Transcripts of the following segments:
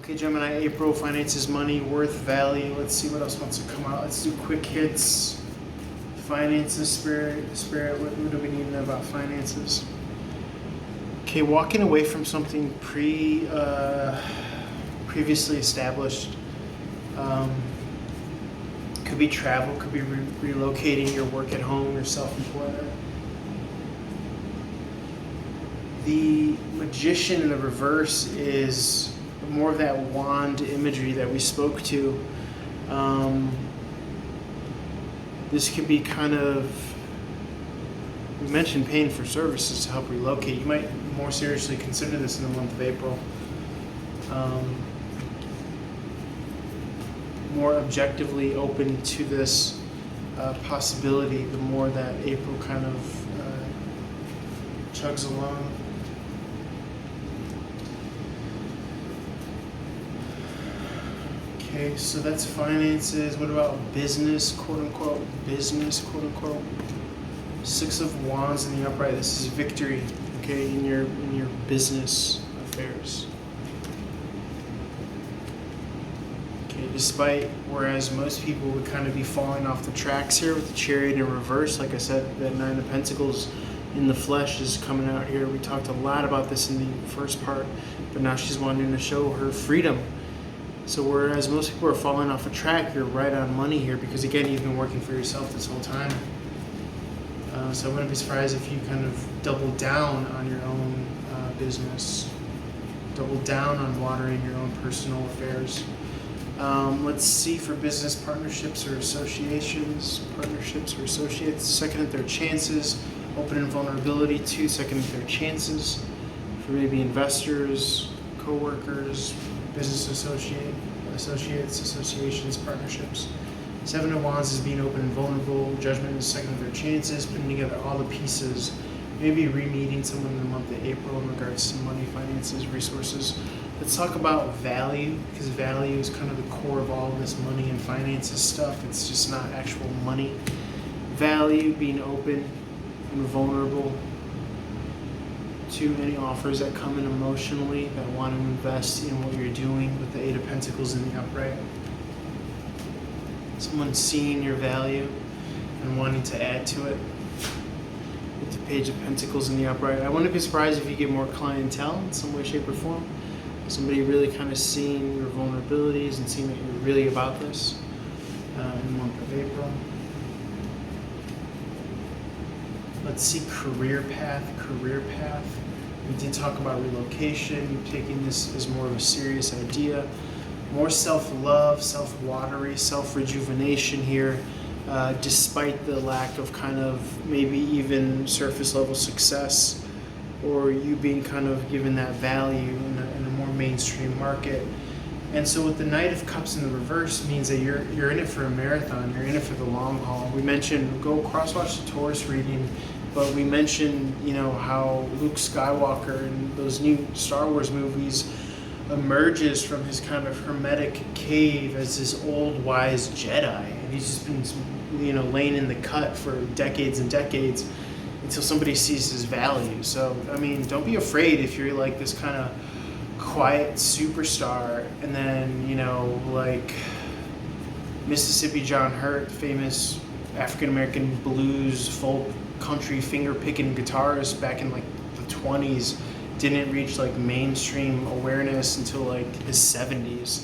Okay, Gemini, April, finances, money, worth, value. Let's see what else wants to come out. Let's do quick hits. Finances, spirit. What do we need to know about finances? Okay, walking away from something previously established. Could be travel, could be relocating your work at home, your self-employment. The Magician in the reverse is more of that wand imagery that we spoke to. This could be kind of, we mentioned paying for services to help relocate. You might more seriously consider this in the month of April. More objectively open to this possibility the more that April kind of chugs along. Okay, so that's finances. What about business, quote unquote? Business, quote unquote. Six of Wands in the upright. This is victory, okay, in your business affairs. Okay, despite whereas most people would kind of be falling off the tracks here with the Chariot in reverse. Like I said, that Nine of Pentacles in the flesh is coming out here. We talked a lot about this in the first part, but now she's wanting to show her freedom. So whereas most people are falling off a track, you're right on money here because, again, you've been working for yourself this whole time. So I wouldn't be surprised if you kind of double down on your own business, double down on watering your own personal affairs. Let's see for business partnerships or associations, second at their chances, open and vulnerability, two, second at their chances for maybe investors, co-workers, business associations, partnerships. Seven of Wands is being open and vulnerable. Judgment is second of their chances, putting together all the pieces. Maybe re-meeting someone in the month of April in regards to money, finances, resources. Let's talk about value, because value is kind of the core of all of this money and finances stuff. It's just not actual money. Value, being open and vulnerable to any offers that come in emotionally that want to invest in what you're doing with the Eight of Pentacles in the upright. Someone seeing your value and wanting to add to it with the Page of Pentacles in the upright. I wouldn't be surprised if you get more clientele in some way, shape, or form. Somebody really kind of seeing your vulnerabilities and seeing that you're really about this in the month of April. Let's see career path. We did talk about relocation. You're taking this as more of a serious idea. More self-love, self-watery, self-rejuvenation here, despite the lack of kind of maybe even surface level success, or you being kind of given that value in a more mainstream market. And so with the Knight of Cups in the reverse means that you're in it for a marathon, you're in it for the long haul. We mentioned go cross-watch the Taurus reading, but we mentioned, how Luke Skywalker in those new Star Wars movies emerges from his kind of hermetic cave as this old wise Jedi, and he's just been laying in the cut for decades and decades until somebody sees his value. So I mean, don't be afraid if you're like this kind of quiet superstar, and then like Mississippi John Hurt, famous African American blues folk country finger picking guitarist back in like the 20s, didn't reach like mainstream awareness until like his 70s.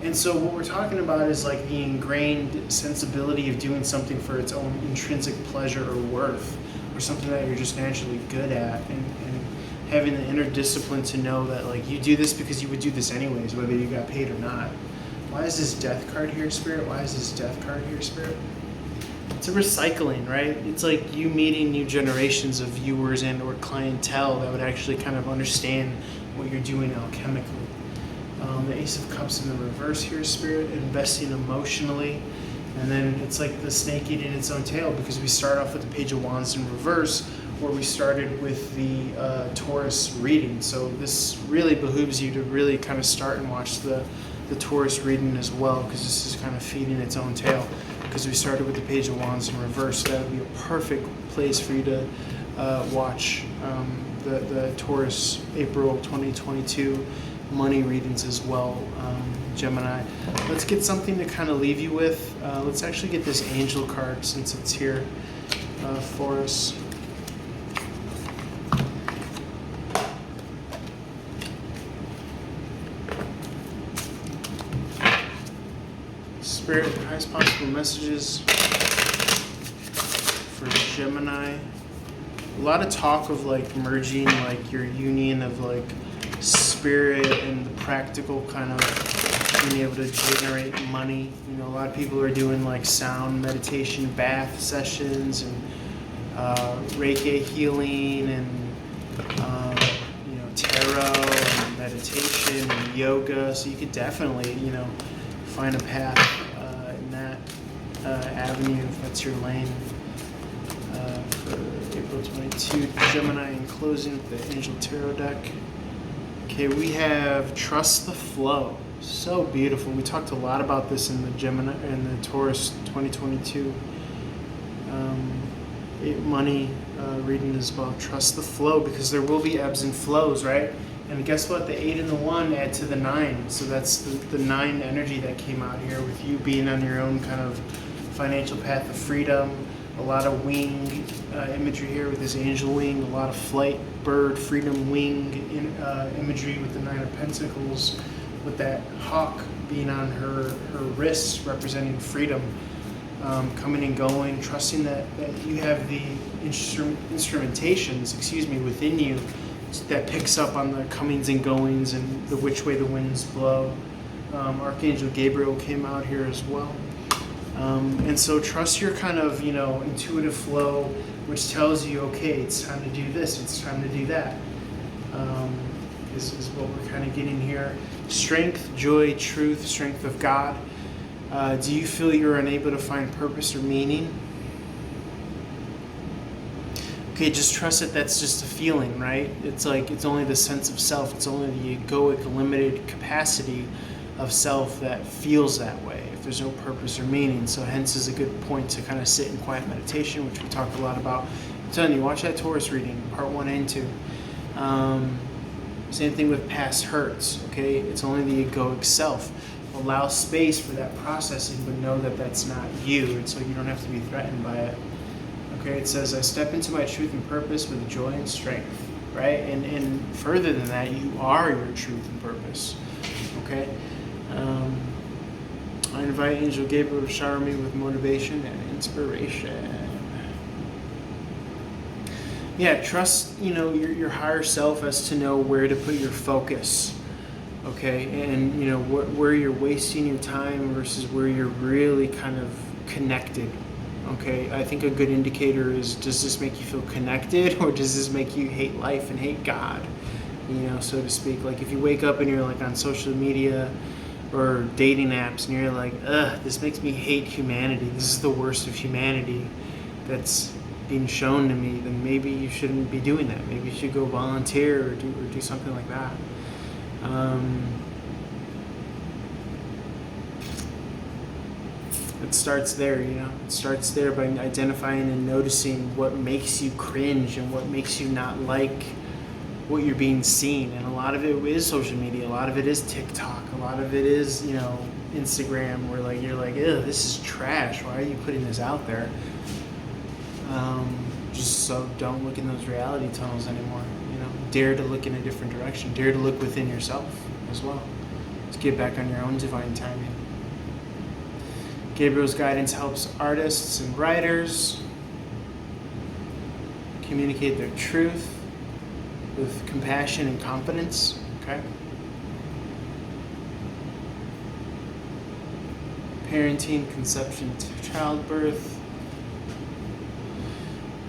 And so what we're talking about is like the ingrained sensibility of doing something for its own intrinsic pleasure or worth, or something that you're just naturally good at, and having the inner discipline to know that like you do this because you would do this anyways, whether you got paid or not. Why is this Death card here, Spirit? Why is this Death card here, Spirit? It's a recycling, right? It's like you meeting new generations of viewers and or clientele that would actually kind of understand what you're doing alchemically. The Ace of Cups in the reverse here, Spirit, investing emotionally. And then it's like the snake eating its own tail, because we start off with the Page of Wands in reverse, where we started with the Taurus reading. So this really behooves you to really kind of start and watch the Taurus reading as well, because this is kind of feeding its own tail. Because we started with the Page of Wands in reverse, so that would be a perfect place for you to watch the Taurus April 2022 money readings as well, Gemini. Let's get something to kind of leave you with. Let's actually get this angel card since it's here for us. Spirit, the highest possible messages for Gemini. A lot of talk of like merging like your union of like spirit and the practical kind of being able to generate money. You know, a lot of people are doing like sound meditation bath sessions and Reiki healing and you know, tarot and meditation and yoga. So you could definitely, you know, find a path in that avenue if that's your lane. For April 22, Gemini in closing with the Angel Tarot deck. Okay, we have Trust the Flow. So beautiful. We talked a lot about this in the Gemini and the Taurus 2022 money reading as well. Trust the flow, because there will be ebbs and flows, right? And guess what? The 8 and the 1 add to the 9. So that's the 9 energy that came out here with you being on your own kind of financial path of freedom. A lot of wing imagery here with this angel wing. A lot of flight, bird, freedom, wing imagery with the 9 of Pentacles. With that hawk being on her wrists representing freedom. Coming and going. Trusting that you have the instrumentations, within you that picks up on the comings and goings and the which way the winds blow. Archangel Gabriel came out here as well. And so trust your kind of, you know, intuitive flow, which tells you, okay, it's time to do this, it's time to do that. Is what we're kind of getting here. Strength, joy, truth, strength of God. Do you feel you're unable to find purpose or meaning? Okay, just trust that that's just a feeling, right? It's like, it's only the sense of self. It's only the egoic, limited capacity of self that feels that way if there's no purpose or meaning. So hence is a good point to kind of sit in quiet meditation, which we talked a lot about. I'm telling you, watch that Taurus reading, part 1 and 2. Same thing with past hurts, okay? It's only the egoic self. Allow space for that processing, but know that that's not you, and so you don't have to be threatened by it. Okay, it says, I step into my truth and purpose with joy and strength, right? And further than that, you are your truth and purpose, okay? I invite Angel Gabriel to shower me with motivation and inspiration. Yeah, trust, you know, your higher self as to know where to put your focus, okay? And, you know, where you're wasting your time versus where you're really kind of connected. Okay, I think a good indicator is, does this make you feel connected, or does this make you hate life and hate God, you know, so to speak? Like if you wake up and you're like on social media or dating apps and you're like, ugh, this makes me hate humanity, this is the worst of humanity that's being shown to me, then maybe you shouldn't be doing that. Maybe you should go volunteer or do something like that. It starts there, you know. It starts there by identifying and noticing what makes you cringe and what makes you not like what you're being seen. And a lot of it is social media. A lot of it is TikTok. A lot of it is, you know, Instagram, where like you're like, ew, this is trash. Why are you putting this out there? Just so don't look in those reality tunnels anymore. You know, dare to look in a different direction. Dare to look within yourself as well. Let's get back on your own divine timing. Gabriel's guidance helps artists and writers communicate their truth with compassion and confidence. Okay. Parenting, conception to childbirth.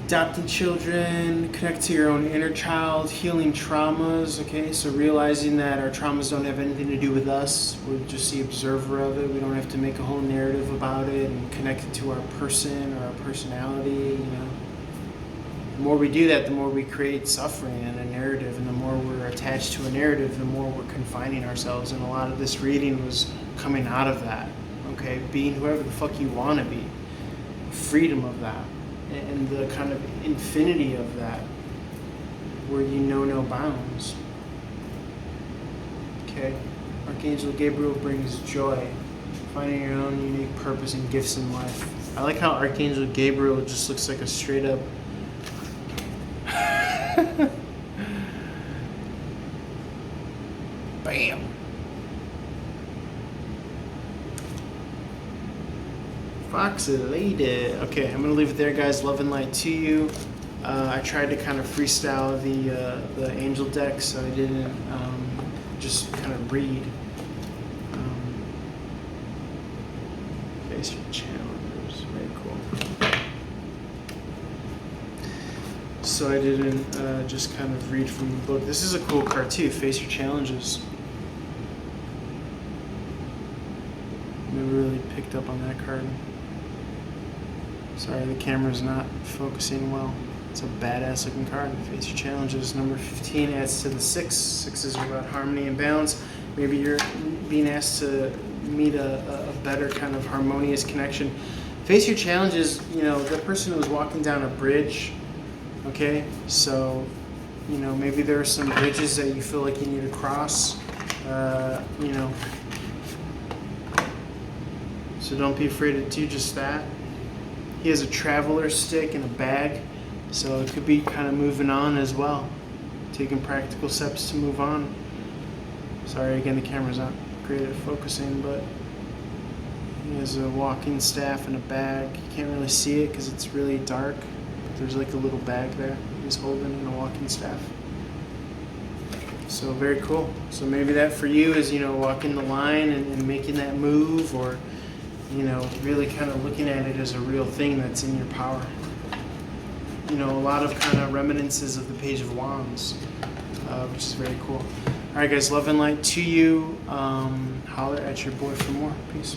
Adopting children, connect to your own inner child, healing traumas, okay? So realizing that our traumas don't have anything to do with us. We're just the observer of it. We don't have to make a whole narrative about it and connect it to our person or our personality, you know? The more we do that, the more we create suffering and a narrative, and the more we're attached to a narrative, the more we're confining ourselves. And a lot of this reading was coming out of that, okay? Being whoever the fuck you want to be. Freedom of that. And the kind of infinity of that, where you know no bounds. Okay. Okay. Archangel Gabriel brings joy, finding your own unique purpose and gifts in life. I like how Archangel Gabriel just looks like a straight up bam. Foxy lady. Okay, I'm gonna leave it there, guys. Love and light to you. I tried to kind of freestyle the angel deck, so I didn't just kind of read. Face your challenges. Very cool. So I didn't just kind of read from the book. This is a cool card too. Face your challenges. Never really picked up on that card. Sorry, the camera's not focusing well. It's a badass looking card. Face your challenges. Number 15 adds to the 6. 6s are about harmony and balance. Maybe you're being asked to meet a better kind of harmonious connection. Face your challenges, you know, the person who was walking down a bridge, okay? So, you know, maybe there are some bridges that you feel like you need to cross, you know. So don't be afraid to do just that. He has a traveler stick and a bag, so it could be kind of moving on as well, taking practical steps to move on. Sorry, again, the camera's not great at focusing, but he has a walking staff and a bag. You can't really see it because it's really dark, but there's like a little bag there he's holding and a walking staff. So very cool. So maybe that for you is, you know, walking the line and making that move, or you know, really kind of looking at it as a real thing that's in your power. You know, a lot of kind of reminiscences of the Page of Wands, which is very cool. All right, guys, love and light to you. Holler at your boy for more. Peace.